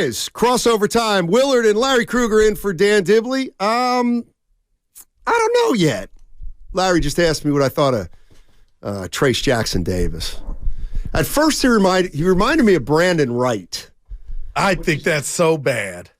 is crossover time. Willard and Larry Krueger in for Dan Dibley. I don't know yet. Larry just asked me what I thought of Trace Jackson Davis. At first, he reminded me of Brandon Wright. I think that's so bad.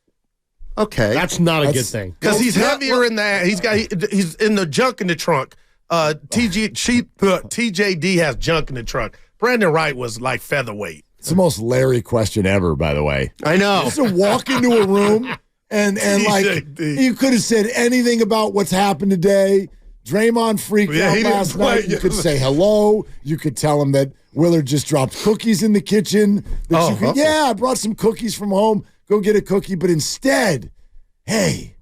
Okay, that's not a good thing because he's heavier in the. He's in the junk in the trunk. TJD has junk in the trunk. Brandon Wright was like featherweight. It's the most Larry question ever, by the way. I know. Just to walk into a room and like you could have said anything about what's happened today. Draymond freaked out last night. You could say hello. You could tell him that Willard just dropped cookies in the kitchen. I brought some cookies from home. Go get a cookie. But instead, hey,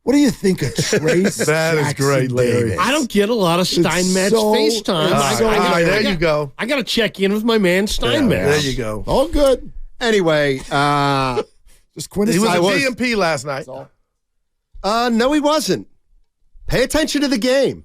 what do you think of Trace That is great, Larry. Davis? I don't get a lot of Steinmetz FaceTime. There you go. I got to check in with my man Steinmetz. There you go. All good. Anyway, just quintessential. He was a DMP last night. No, he wasn't. Pay attention to the game.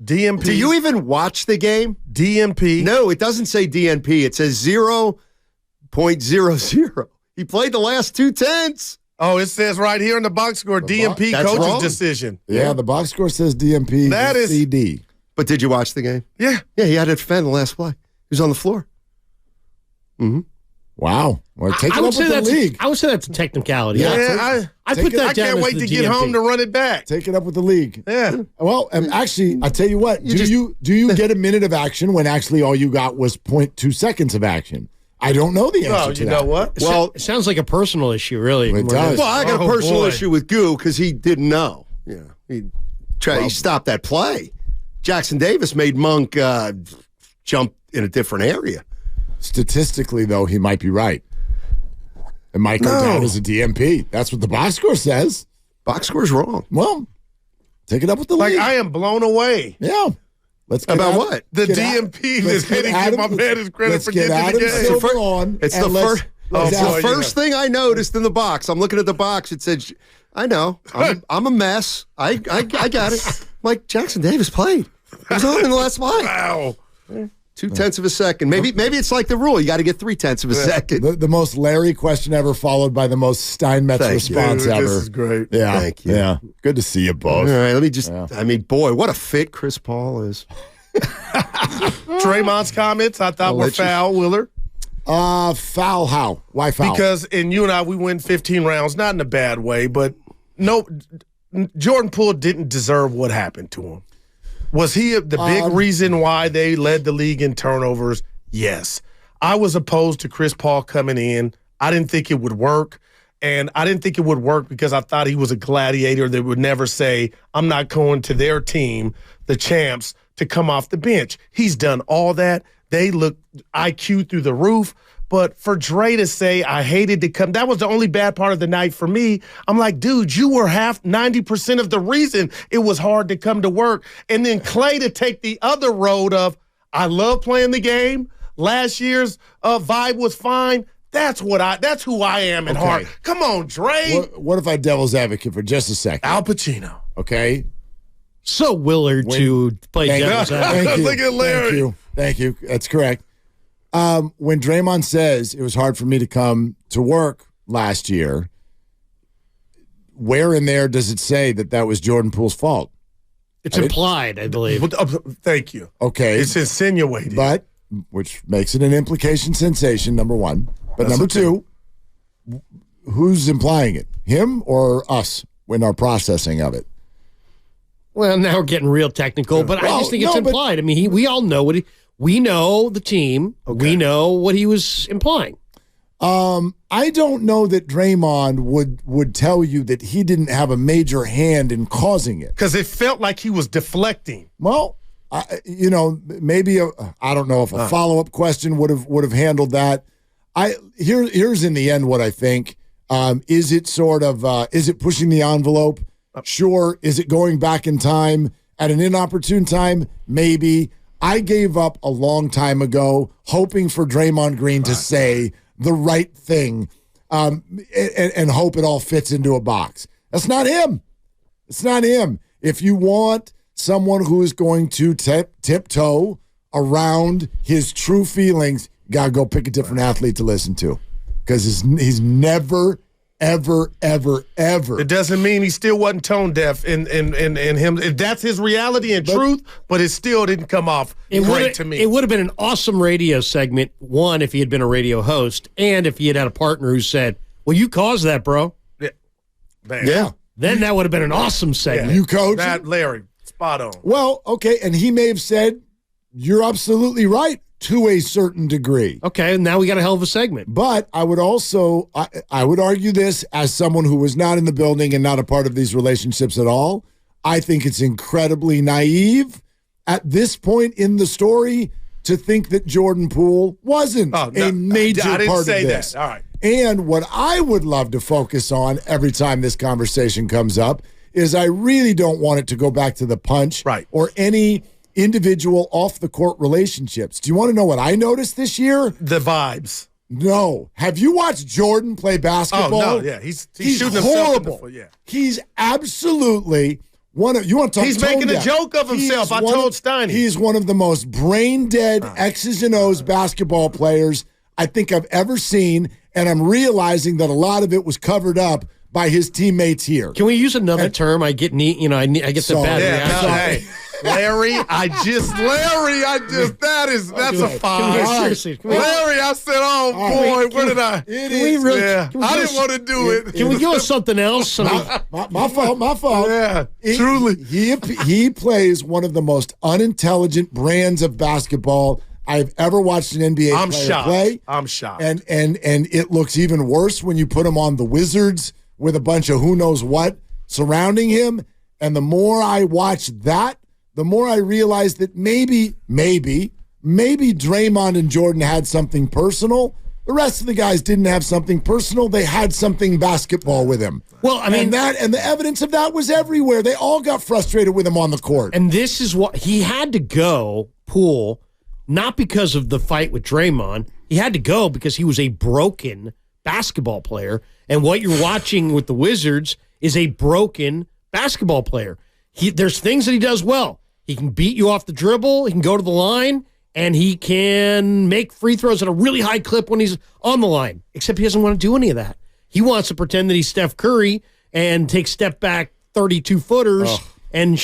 DMP. Do you even watch the game? DMP. No, it doesn't say DNP. It says 0.00. He played the last 2 tenths. Oh, it says right here in the box score, DMP coach's wrong. decision. Yeah, the box score says DMP. That is CD. But did you watch the game? Yeah. Yeah, he had to defend the last play. He was on the floor. Mm-hmm. Wow. Well, take it up with the league. I would say that's a technicality. Yeah, I put that down. I can't wait to get home to run it back. Take it up with the league. Yeah. Well, actually, I tell you what. Do you get a minute of action when actually all you got was 0.2 seconds of action? I don't know the answer to that. You know what? Well, it sounds like a personal issue, really. It does. Well, I got a personal issue with Goo because he didn't know. Yeah, he stopped that play. Jackson Davis made Monk jump in a different area. Statistically, though, he might be right. It might go down as a DMP. That's what the box score says. Box score's wrong. Well, take it up with the league. I am blown away. Yeah. Let's get about what? The DMP is getting my man his credit for getting to the game. It's the first thing I noticed in the box. I'm looking at the box. It said, I know. I'm a mess. I got it. I'm like, Jackson Davis played. He was on in the last play. Wow. 0.2 of a second. Maybe it's like the rule. You got to get 0.3 of a second. The most Larry question ever, followed by the most Steinmetz response ever. This is great. Yeah. Thank you. Yeah. Good to see you both. All right, let me just, boy, what a fit Chris Paul is. Draymond's comments I thought were foul, Willard. Foul how? Why foul? Because you and I, we win 15 rounds, not in a bad way, but no, Jordan Poole didn't deserve what happened to him. Was he the big reason why they led the league in turnovers? Yes. I was opposed to Chris Paul coming in. I didn't think it would work. And I didn't think it would work because I thought he was a gladiator that would never say, I'm not going to their team, the champs, to come off the bench. He's done all that. They look IQ through the roof. But for Dre to say, I hated to come, that was the only bad part of the night for me. I'm like, dude, you were 90% of the reason it was hard to come to work. And then Klay to take the other road of, I love playing the game. Last year's vibe was fine. That's who I am at heart. Come on, Dre. What if I devil's advocate for just a second? Al Pacino. Okay. So Willard to play devil's advocate. Look at Larry. Thank you. That's correct. When Draymond says it was hard for me to come to work last year, where in there does it say that was Jordan Poole's fault? It's implied, I believe. Thank you. Okay. It's insinuated. But, which makes it an implication sensation, number one. But number two, who's implying it? Him or us in our processing of it? Well, now we're getting real technical, but I just think it's implied. I mean, we all know we know the team. Okay. We know what he was implying. I don't know that Draymond would tell you that he didn't have a major hand in causing it. Because it felt like he was deflecting. Well, maybe I don't know if a follow-up question would have handled that. Here's in the end what I think. Is it sort of is it pushing the envelope? Sure. Is it going back in time at an inopportune time? Maybe. I gave up a long time ago, hoping for Draymond Green to say the right thing and hope it all fits into a box. That's not him. It's not him. If you want someone who is going to tiptoe around his true feelings, you got to go pick a different athlete to listen to. because he's never, ever. It doesn't mean he still wasn't tone deaf in him. That's his reality and truth, but it still didn't come off great to me. It would have been an awesome radio segment, one, if he had been a radio host, and if he had a partner who said, well, you caused that, bro. Yeah. Then that would have been an awesome segment. Yeah. You coach that, Larry, spot on. Well, okay, and he may have said, you're absolutely right to a certain degree. Okay, now we got a hell of a segment. But I would also, I would argue this as someone who was not in the building and not a part of these relationships at all. I think it's incredibly naive at this point in the story to think that Jordan Poole wasn't a major part of this. That. All right. And what I would love to focus on every time this conversation comes up is I really don't want it to go back to the punch or any individual off-the-court relationships. Do you want to know what I noticed this year? The vibes. No. Have you watched Jordan play basketball? Oh, no, yeah. He's shooting horrible. Himself in the He's absolutely one of, you want to talk He's making a joke of himself. I told Steiny. He's one of the most brain-dead X's and O's basketball players I think I've ever seen, and I'm realizing that a lot of it was covered up by his teammates here. Can we use another term? I get I get the bad reaction. Larry, that's a five. Larry, I said, oh, boy, what did I? I didn't want to do it. Can we go with something else? My fault. Yeah, truly. He plays one of the most unintelligent brands of basketball I've ever watched an NBA player play. I'm shocked. And it looks even worse when you put him on the Wizards with a bunch of who knows what surrounding him. And the more I watch that, the more I realize that maybe Draymond and Jordan had something personal. The rest of the guys didn't have something personal. They had something basketball with him. Well, I mean, and the evidence of that was everywhere. They all got frustrated with him on the court. And this is what he had to go, Poole, not because of the fight with Draymond. He had to go because he was a broken basketball player. And what you're watching with the Wizards is a broken basketball player. There's things that he does well. He can beat you off the dribble. He can go to the line, and he can make free throws at a really high clip when he's on the line, except he doesn't want to do any of that. He wants to pretend that he's Steph Curry and take step back 32-footers and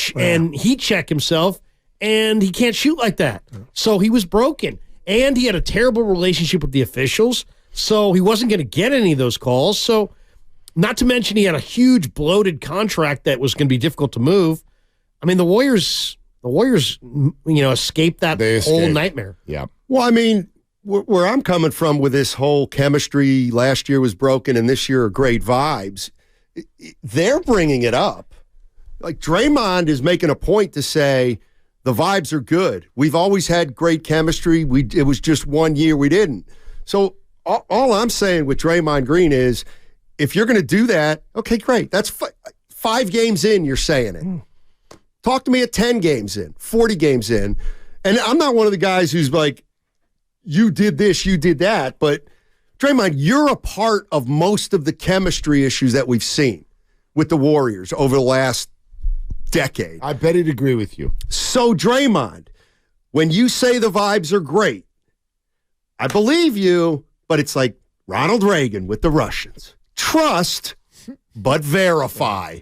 heat check himself, and he can't shoot like that. So he was broken, and he had a terrible relationship with the officials, so he wasn't going to get any of those calls. So not to mention he had a huge bloated contract that was going to be difficult to move. I mean, the Warriors, escaped that whole nightmare. Yeah. Well, I mean, where I'm coming from with this whole chemistry, last year was broken and this year are great vibes, they're bringing it up. Like Draymond is making a point to say the vibes are good. We've always had great chemistry. It was just 1 year we didn't. So all I'm saying with Draymond Green is if you're going to do that, okay, great. That's 5 games in, you're saying it. Talk to me at 10 games in, 40 games in. And I'm not one of the guys who's like, you did this, you did that. But Draymond, you're a part of most of the chemistry issues that we've seen with the Warriors over the last decade. I bet he'd agree with you. So Draymond, when you say the vibes are great, I believe you, but it's like Ronald Reagan with the Russians. Trust, but verify.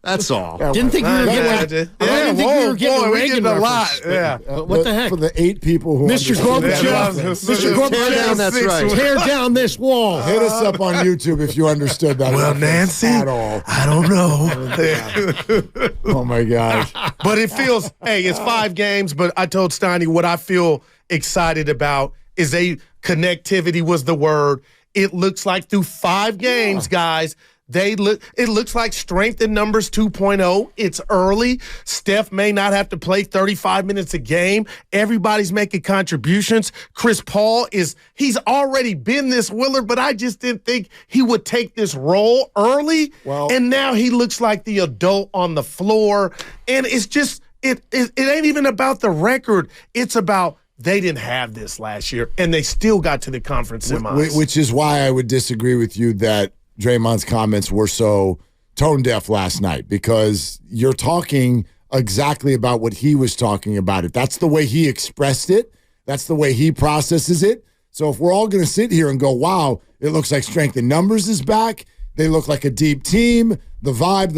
That's all. Didn't think you were getting. I didn't think you were getting a Reagan a lot. reference. Yeah. What the heck? For the 8 people who Mr. Gorbachev, Mr. Gorbachev, that's right. Tear down this wall. Hit us up on YouTube if you understood that. Well, Nancy, at all. I don't know. Oh my gosh. But it feels, it's 5 games. But I told Steiny what I feel excited about is connectivity was the word. It looks like through 5 games, guys. It looks like strength in numbers 2.0. It's early. Steph may not have to play 35 minutes a game. Everybody's making contributions. Chris Paul he's already been this Willard, but I just didn't think he would take this role early. Well, and now he looks like the adult on the floor. And it's just, it ain't even about the record. It's about they didn't have this last year, and they still got to the conference semis. Which is why I would disagree with you that Draymond's comments were so tone deaf last night, because you're talking exactly about what he was talking about. That's the way he expressed it. That's the way he processes it. So if we're all going to sit here and go, wow, it looks like strength in numbers is back. They look like a deep team. The vibe.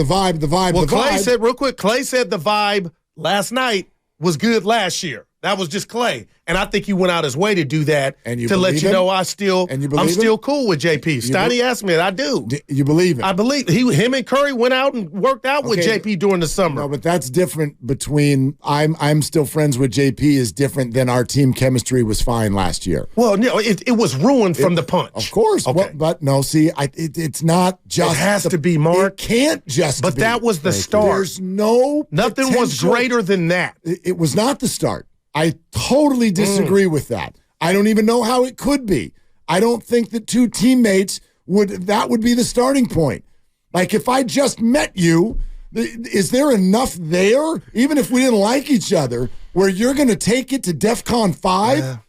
Well, Klay said, real quick, Klay said the vibe last night was good last year. That was just Klay. And I think he went out his way to do that to let you know I'm still cool with JP. Steiny asked me, and I do. You believe it? I believe him and Curry went out and worked out with JP during the summer. No, but that's different between I'm still friends with JP is different than our team chemistry was fine last year. Well, no, it was ruined from the punch. Of course. Okay. But no, see, it's not just. It has to be, Mark. It can't just But be. that was the start. There's no Nothing was greater than that. It was not the start. I totally disagree with that. I don't even know how it could be. I don't think that two teammates that would be the starting point. Like if I just met you, is there enough there, even if we didn't like each other, where you're going to take it to DEFCON 5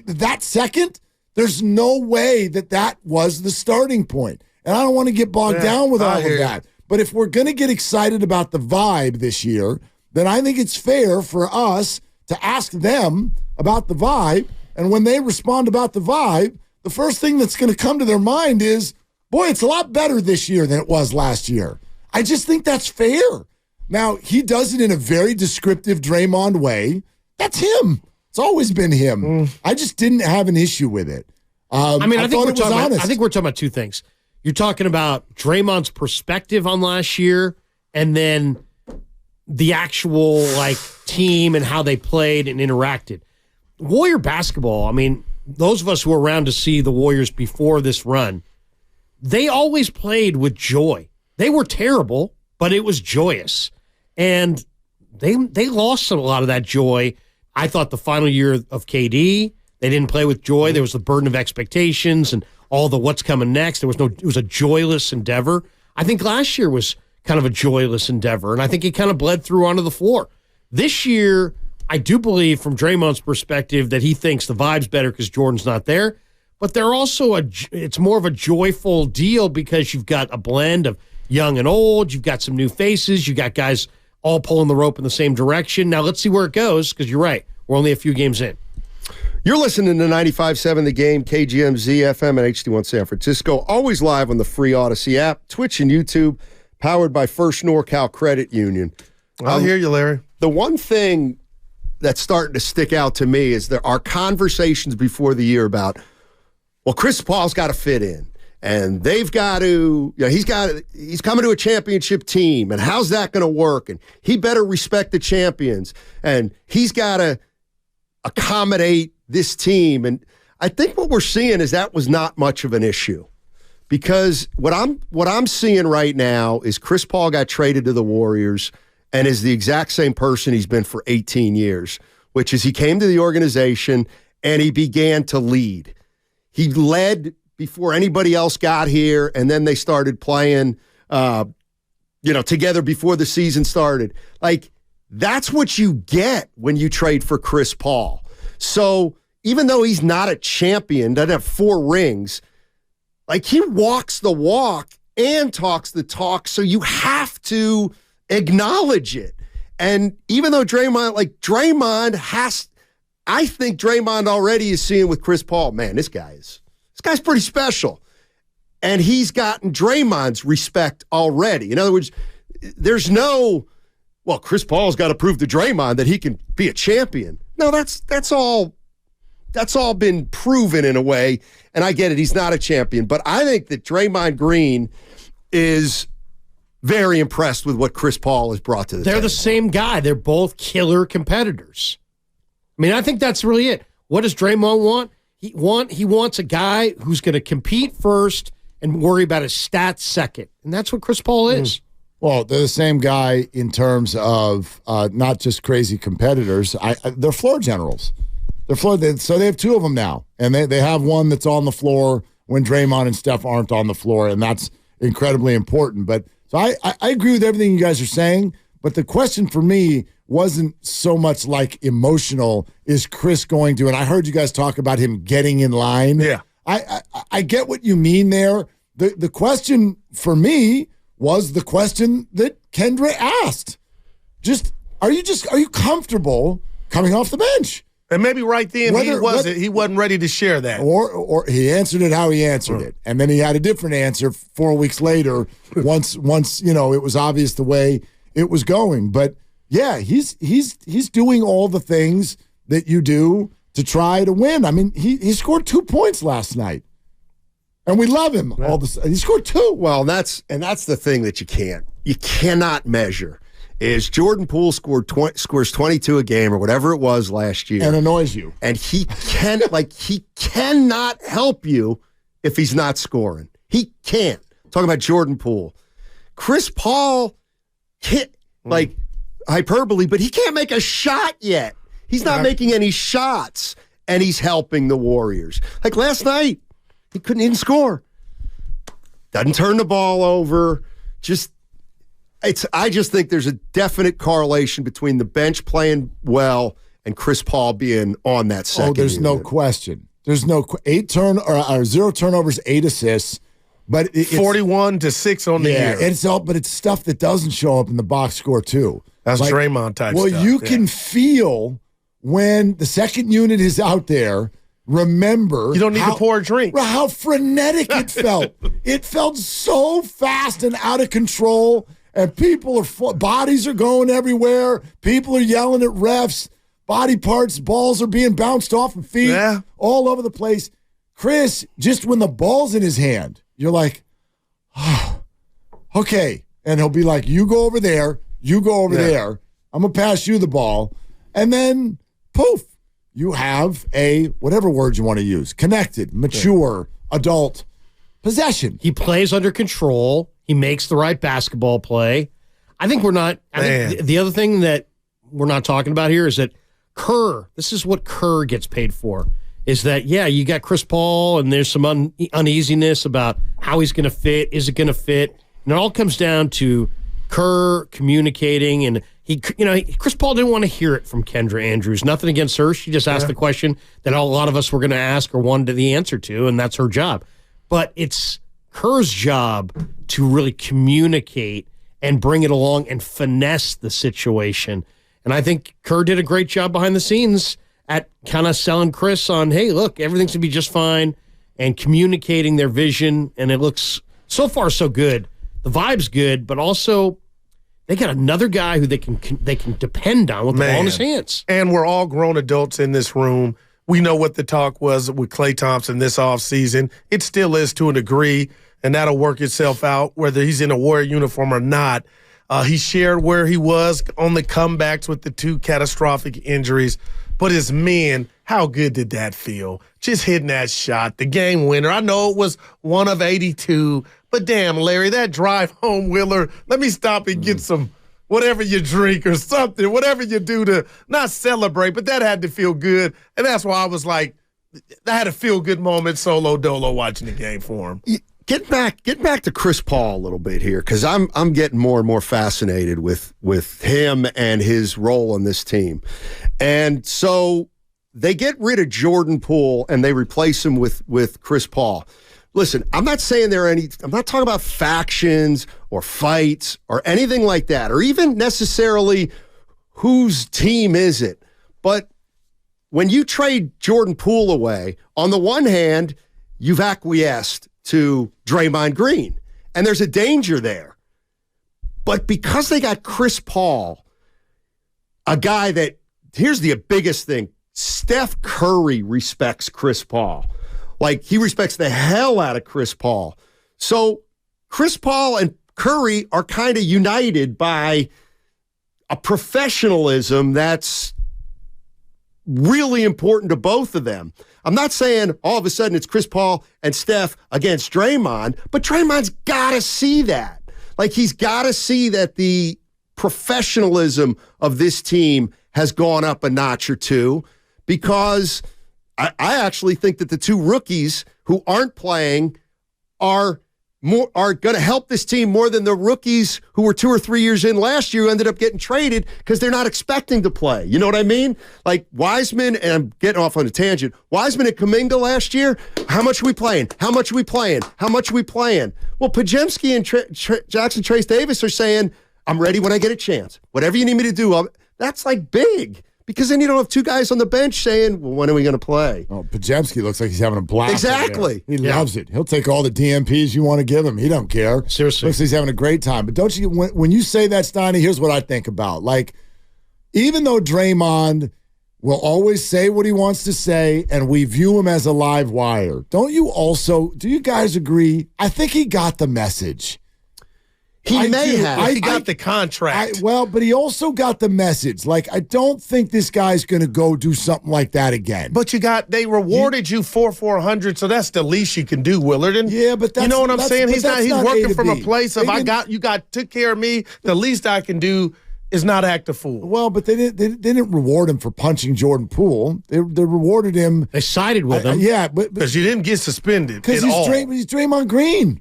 that second? There's no way that was the starting point. And I don't want to get bogged down with all of that. But if we're going to get excited about the vibe this year, then I think it's fair for us to ask them about the vibe, and when they respond about the vibe, the first thing that's going to come to their mind is, boy, it's a lot better this year than it was last year. I just think that's fair. Now, he does it in a very descriptive Draymond way. That's him. It's always been him. I just didn't have an issue with it. I think we're talking about two things. You're talking about Draymond's perspective on last year, and then the actual team and how they played and interacted. Warrior basketball, those of us who were around to see the Warriors before this run, they always played with joy. They were terrible, but it was joyous. And they lost a lot of that joy. I thought the final year of KD, they didn't play with joy. There was the burden of expectations and all the what's coming next. It was a joyless endeavor. I think last year was kind of a joyless endeavor, and I think it kind of bled through onto the floor. This year, I do believe from Draymond's perspective that he thinks the vibe's better because Jordan's not there, but they're also it's more of a joyful deal because you've got a blend of young and old, you've got some new faces, you've got guys all pulling the rope in the same direction. Now let's see where it goes, because you're right, we're only a few games in. You're listening to 95.7 The Game, KGMZ, FM, and HD1 San Francisco, always live on the free Odyssey app, Twitch and YouTube, powered by First NorCal Credit Union. I hear you, Larry. The one thing that's starting to stick out to me is there are conversations before the year about, well, Chris Paul's got to fit in, and they've got to, he's coming to a championship team, and how's that going to work? And he better respect the champions, and he's got to accommodate this team. And I think what we're seeing is that was not much of an issue. Because what I'm seeing right now is Chris Paul got traded to the Warriors and is the exact same person he's been for 18 years, which is he came to the organization and he began to lead. He led before anybody else got here, and then they started playing, together before the season started. That's what you get when you trade for Chris Paul. So even though he's not a champion, doesn't have 4 rings, he walks the walk and talks the talk, so you have to acknowledge it. And even though I think Draymond already is seeing with Chris Paul, man, this guy's pretty special. And he's gotten Draymond's respect already. In other words, there's no, well, Chris Paul's got to prove to Draymond that he can be a champion. No, that's all been proven in a way, and I get it, he's not a champion. But I think that Draymond Green is very impressed with what Chris Paul has brought to the table. They're the same guy. They're both killer competitors. I think that's really it. What does Draymond want? He wants a guy who's going to compete first and worry about his stats second. And that's what Chris Paul is. Well, they're the same guy in terms of not just crazy competitors. They're floor generals. So they have 2 of them now, and they have one that's on the floor when Draymond and Steph aren't on the floor, and that's incredibly important. But so I agree with everything you guys are saying, but the question for me wasn't so much emotional. Is Chris going to? And I heard you guys talk about him getting in line. Yeah, I get what you mean there. The question for me was the question that Kendra asked. Are you comfortable coming off the bench? And maybe right then he wasn't ready to share that. Or he answered it how he answered it. And then he had a different answer 4 weeks later once it was obvious the way it was going. But yeah, he's doing all the things that you do to try to win. I mean, he scored 2 points last night. And we love him. He scored 2. Well, that's the thing that you cannot measure. Is Jordan Poole scores 22 a game or whatever it was last year. And annoys you. And he cannot help you if he's not scoring. He can't. Talking about Jordan Poole. Chris Paul can't, hyperbole, but he can't make a shot yet. He's not making any shots, and he's helping the Warriors. Like last night, he couldn't even score. Doesn't turn the ball over. I just think there's a definite correlation between the bench playing well and Chris Paul being on that second. Oh, there's unit. No question. There's no 0 turnovers, 8 assists, but it's 41-6 on the year. But it's stuff that doesn't show up in the box score too. That's Draymond type stuff. Well, you can feel when the second unit is out there. Remember, you don't need to pour a drink. How frenetic it felt. It felt so fast and out of control. And bodies are going everywhere. People are yelling at refs. Body parts, balls are being bounced off of feet all over the place. Chris, just when the ball's in his hand, you're like, oh, okay. And he'll be like, you go over there. You go over there. I'm going to pass you the ball. And then, poof, you have a, whatever word you want to use, connected, mature, adult possession. He plays under control. He makes the right basketball play. I think the other thing that we're not talking about here is that Kerr, this is what Kerr gets paid for, is that, you got Chris Paul and there's some uneasiness about how he's going to fit. Is it going to fit? And it all comes down to Kerr communicating. And Chris Paul didn't want to hear it from Kendra Andrews. Nothing against her. She just asked the question that a lot of us were going to ask or wanted the answer to, and that's her job. But it's Kerr's job to really communicate and bring it along and finesse the situation. And I think Kerr did a great job behind the scenes at kind of selling Chris on, hey, look, everything's going to be just fine, and communicating their vision. And it looks so far so good. The vibe's good, but also they got another guy who they can depend on with the ball in his hands. And we're all grown adults in this room. We know what the talk was with Klay Thompson this offseason. It still is to a degree, and that'll work itself out whether he's in a Warrior uniform or not. He shared where he was on the comebacks with the 2 catastrophic injuries. But as men, how good did that feel? Just hitting that shot, the game winner. I know it was 1 of 82, but damn, Larry, that drive home, Willard, let me stop and get some whatever you drink or something, whatever you do to not celebrate, but that had to feel good. And that's why I was like, I had a feel-good moment solo dolo watching the game for him. Get back to Chris Paul a little bit here, because I'm getting more and more fascinated with him and his role on this team. And so they get rid of Jordan Poole and they replace him with Chris Paul. Listen, I'm not saying I'm not talking about factions or fights or anything like that, or even necessarily whose team is it. But when you trade Jordan Poole away, on the one hand, you've acquiesced to Draymond Green, and there's a danger there. But because they got Chris Paul, a guy that, here's the biggest thing, Steph Curry respects Chris Paul. Like, he respects the hell out of Chris Paul. So Chris Paul and Curry are kind of united by a professionalism that's really important to both of them. I'm not saying all of a sudden it's Chris Paul and Steph against Draymond, but Draymond's got to see that. Like, he's got to see that the professionalism of this team has gone up a notch or two, because I actually think that the 2 rookies who aren't playing are going to help this team more than the rookies who were 2 or 3 years in last year who ended up getting traded because they're not expecting to play. You know what I mean? Like Wiseman, and I'm getting off on a tangent, Wiseman and Kuminga last year, how much are we playing? How much are we playing? How much are we playing? Well, Podziemski and Jackson Trace Davis are saying, I'm ready when I get a chance. Whatever you need me to do, that's like big. because then you don't have two guys on the bench saying, well, when are we going to play? Oh, Podziemski looks like he's having a blast. Exactly. He loves it. He'll take all the DMPs you want to give him. He don't care. Seriously. Looks like he's having a great time. But don't you, when you say that, Steiny, here's what I think about. Like, even though Draymond will always say what he wants to say, and we view him as a live wire, do you guys agree? I think he got the message. He may have. He got the contract. But he also got the message. Like, I don't think this guy's going to go do something like that again. But they rewarded you for 400, so that's the least you can do, Willard. And yeah, but that's, you know what I'm saying? He's working from a place of you took care of me. The least I can do is not act a fool. Well, but they didn't reward him for punching Jordan Poole. They rewarded him. They sided with him. Yeah, because you didn't get suspended because he's Draymond Green.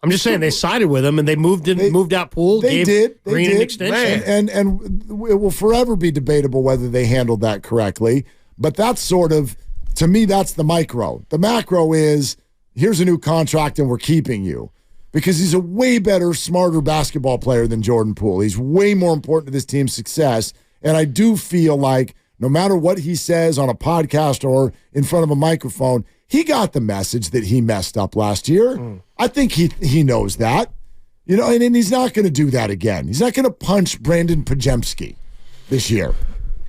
I'm just saying they sided with him and they moved out Poole. They gave Green an extension. And it will forever be debatable whether they handled that correctly. But that's sort of, to me, that's the micro. The macro is, here's a new contract and we're keeping you. Because he's a way better, smarter basketball player than Jordan Poole. He's way more important to this team's success. And I do feel like no matter what he says on a podcast or in front of a microphone, he got the message that he messed up last year. I think he knows that. You know, and he's not going to do that again. He's not going to punch Brandon Podziemski this year.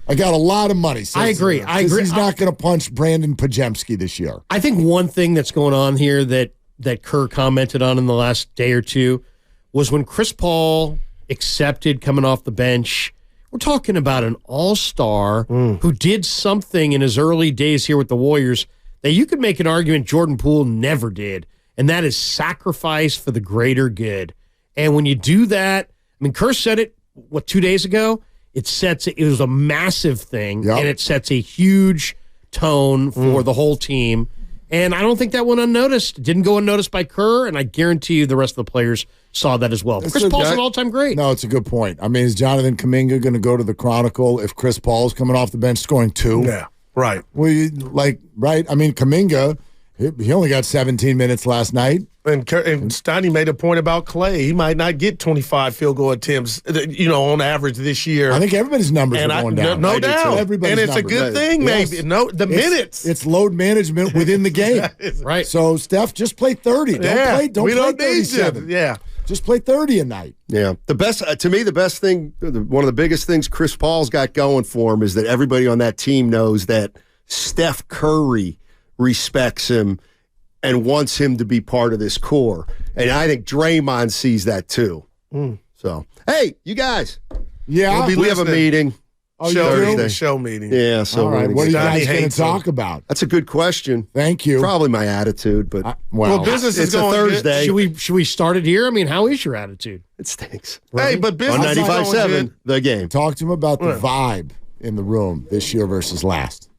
I got a lot of money. I agree. He's not going to punch Brandon Podziemski this year. I think one thing that's going on here that Kerr commented on in the last day or two was when Chris Paul accepted coming off the bench. We're talking about an all-star who did something in his early days here with the Warriors that you could make an argument Jordan Poole never did, and that is sacrifice for the greater good. And when you do that, I mean, Kerr said it, 2 days ago? It was a massive thing, and it sets a huge tone for the whole team. And I don't think that went unnoticed. It didn't go unnoticed by Kerr, and I guarantee you the rest of the players saw that as well. Chris Paul's an all-time great. No, it's a good point. I mean, is Jonathan Kuminga going to go to the Chronicle if Chris Paul's coming off the bench scoring 2? Yeah, right. Right? I mean, Kuminga, he only got 17 minutes last night. And Steiny made a point about Klay. He might not get 25 field goal attempts, on average this year. I think everybody's numbers are going down. No doubt. Everybody's and it's a good thing, maybe. Yes. No, minutes. It's load management within the game. Right. So, Steph, just play 30. Don't play 37. Yeah. Just play 30 a night. Yeah. The best, to me, the best thing, one of the biggest things Chris Paul's got going for him is that everybody on that team knows that Steph Curry respects him and wants him to be part of this core. And I think Draymond sees that too. So, hey, you guys. Yeah. We have a meeting. Show meeting. Yeah. So all right. What are you guys going to talk about? That's a good question. Thank you. Probably my attitude, but business is going a Thursday. Should we start it here? I mean, how is your attitude? It stinks. Hey, but business on 95.7, the game. Talk to him about the vibe in the room this year versus last.